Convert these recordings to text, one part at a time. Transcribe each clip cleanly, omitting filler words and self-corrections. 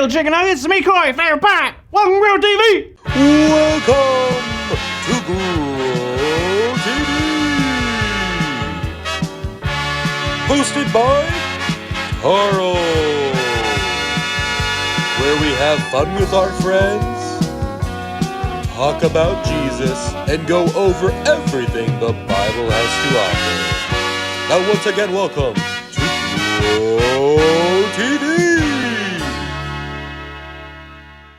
Grilled Chicken Nuggets. It's me, Corey, favorite pirate. Welcome to Grill TV. Welcome to Grill TV. Hosted by Carl, where we have fun with our friends, talk about Jesus, and go over everything the Bible has to offer. Now once again, welcome to Grill TV.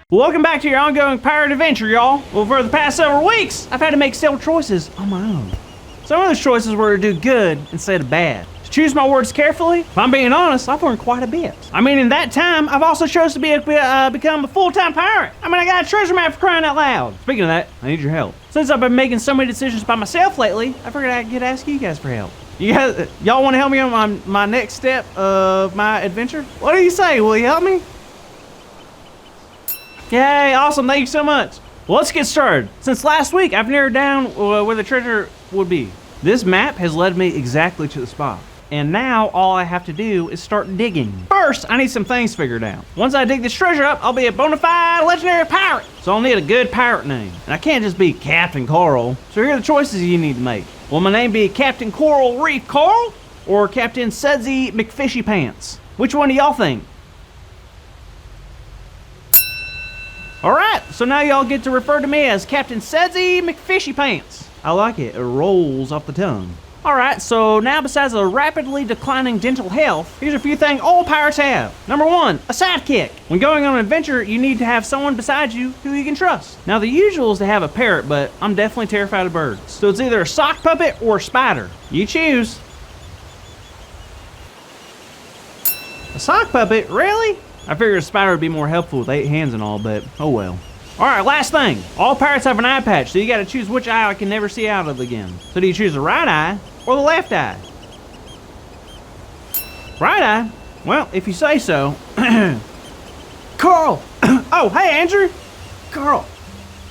Welcome back to your ongoing pirate adventure, y'all. Well, for the past several weeks, I've had to make several choices on my own. Some of those choices were to do good instead of bad. To choose my words carefully, if I'm being honest, I've learned quite a bit. I mean, in that time, I've also chosen to become a full-time pirate. I mean, I got a treasure map for crying out loud. Speaking of that, I need your help. Since I've been making so many decisions by myself lately, I figured I could ask you guys for help. Y'all want to help me on my next step of my adventure? What do you say? Will you help me? Yay, awesome, thank you so much. Well, let's get started. Since last week, I've narrowed down where the treasure would be. This map has led me exactly to the spot. And now all I have to do is start digging. First, I need some things figured out. Once I dig this treasure up, I'll be a bona fide legendary pirate. So I'll need a good pirate name. And I can't just be Captain Coral. So here are the choices you need to make. Will my name be Captain Coral Reef Coral or Captain Sudsy McFishy Pants? Which one do y'all think? Alright, so now y'all get to refer to me as Captain Sudsy McFishy Pants. I like it, it rolls off the tongue. Alright, so now besides a rapidly declining dental health, here's a few things all pirates have. Number one, a sidekick. When going on an adventure, you need to have someone beside you who you can trust. Now the usual is to have a parrot, but I'm definitely terrified of birds. So it's either a sock puppet or a spider. You choose. A sock puppet? Really? I figured a spider would be more helpful with 8 hands and all, but oh well. Alright, last thing. All pirates have an eye patch, so you gotta choose which eye I can never see out of again. So do you choose the right eye or the left eye? Right eye? Well, if you say so. Carl! Oh, hey Andrew! Carl,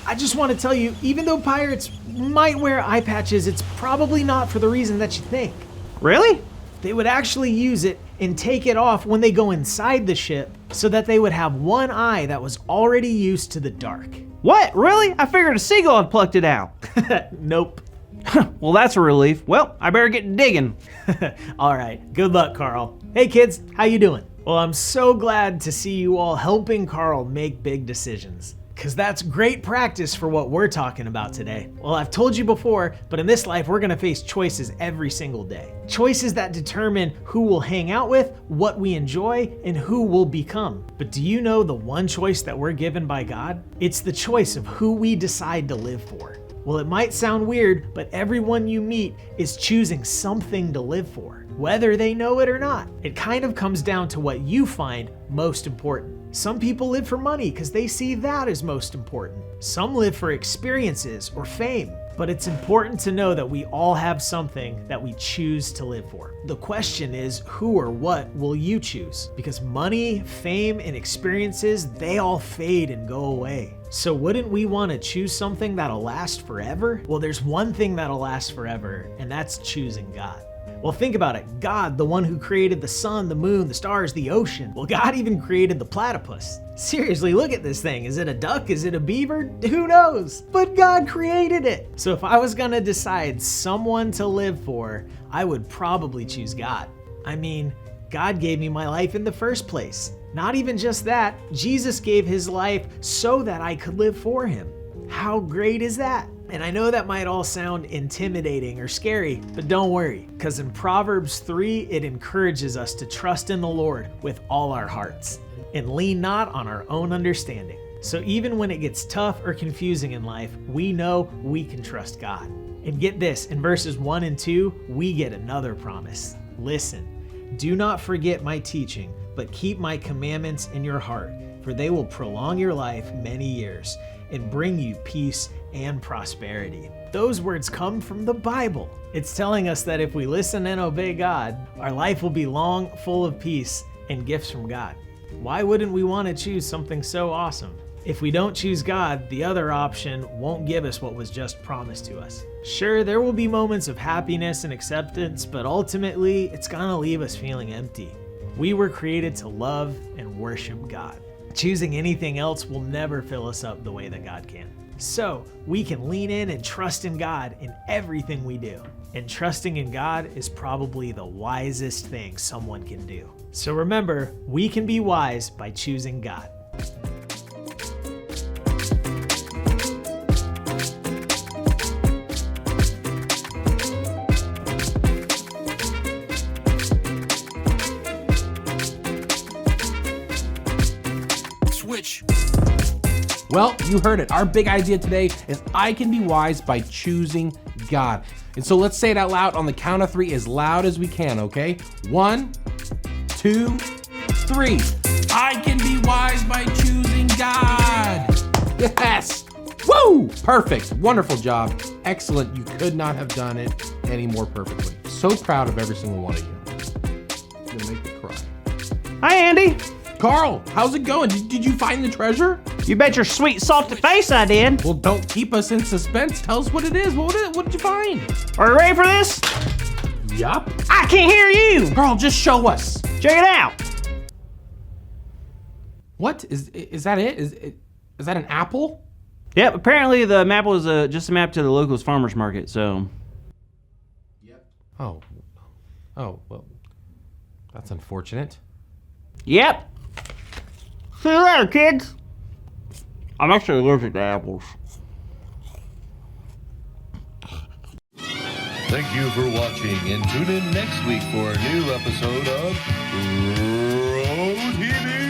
I just want to tell you, even though pirates might wear eye patches, it's probably not for the reason that you think. Really? They would actually use it and take it off when they go inside the ship so that they would have one eye that was already used to the dark. What? Really? I figured a seagull had plucked it out. Nope. Well, that's a relief. Well, I better get digging. All right, good luck, Carl. Hey kids, how you doing? Well, I'm so glad to see you all helping Carl make big decisions, because that's great practice for what we're talking about today. Well, I've told you before, but in this life, we're gonna face choices every single day. Choices that determine who we'll hang out with, what we enjoy, and who we'll become. But do you know the one choice that we're given by God? It's the choice of who we decide to live for. Well, it might sound weird, but everyone you meet is choosing something to live for, whether they know it or not. It kind of comes down to what you find most important. Some people live for money because they see that as most important. Some live for experiences or fame. But it's important to know that we all have something that we choose to live for. The question is, who or what will you choose? Because money, fame, and experiences, they all fade and go away. So wouldn't we want to choose something that'll last forever? Well, there's one thing that'll last forever, and that's choosing God. Well, think about it. God, the one who created the sun, the moon, the stars, the ocean. Well, God even created the platypus. Seriously, look at this thing. Is it a duck? Is it a beaver? Who knows? But God created it. So if I was gonna decide someone to live for, I would probably choose God. I mean, God gave me my life in the first place. Not even just that, Jesus gave his life so that I could live for him. How great is that? And I know that might all sound intimidating or scary, but don't worry, because in Proverbs 3, it encourages us to trust in the Lord with all our hearts and lean not on our own understanding. So even when it gets tough or confusing in life, we know we can trust God. And get this, in verses 1 and 2, we get another promise. Listen, do not forget my teaching, but keep my commandments in your heart, for they will prolong your life many years and bring you peace and prosperity. Those words come from the Bible. It's telling us that if we listen and obey God, our life will be long, full of peace and gifts from God. Why wouldn't we want to choose something so awesome? If we don't choose God, the other option won't give us what was just promised to us. Sure, there will be moments of happiness and acceptance, but ultimately, it's gonna leave us feeling empty. We were created to love and worship God. Choosing anything else will never fill us up the way that God can. So we can lean in and trust in God in everything we do. And trusting in God is probably the wisest thing someone can do. So remember, we can be wise by choosing God. Switch. Well, you heard it. Our big idea today is I can be wise by choosing God. And so let's say it out loud on the count of 3 as loud as we can, okay? 1, 2, 3. I can be wise by choosing God. Yes. Woo! Perfect. Wonderful job. Excellent. You could not have done it any more perfectly. So proud of every single one of you. You'll make me cry. Hi, Andy. Carl, how's it going? Did you find the treasure? You bet your sweet salty face I did. Well, don't keep us in suspense. Tell us what it is. What did you find? Are you ready for this? Yup. I can't hear you. Carl, just show us. Check it out. What is that? Is that an apple? Yep, apparently the map was just a map to the locals farmers market, so. Oh, well, that's unfortunate. Yep. See you later, kids. I'm actually allergic to apples. Thank you for watching, and tune in next week for a new episode of Road TV.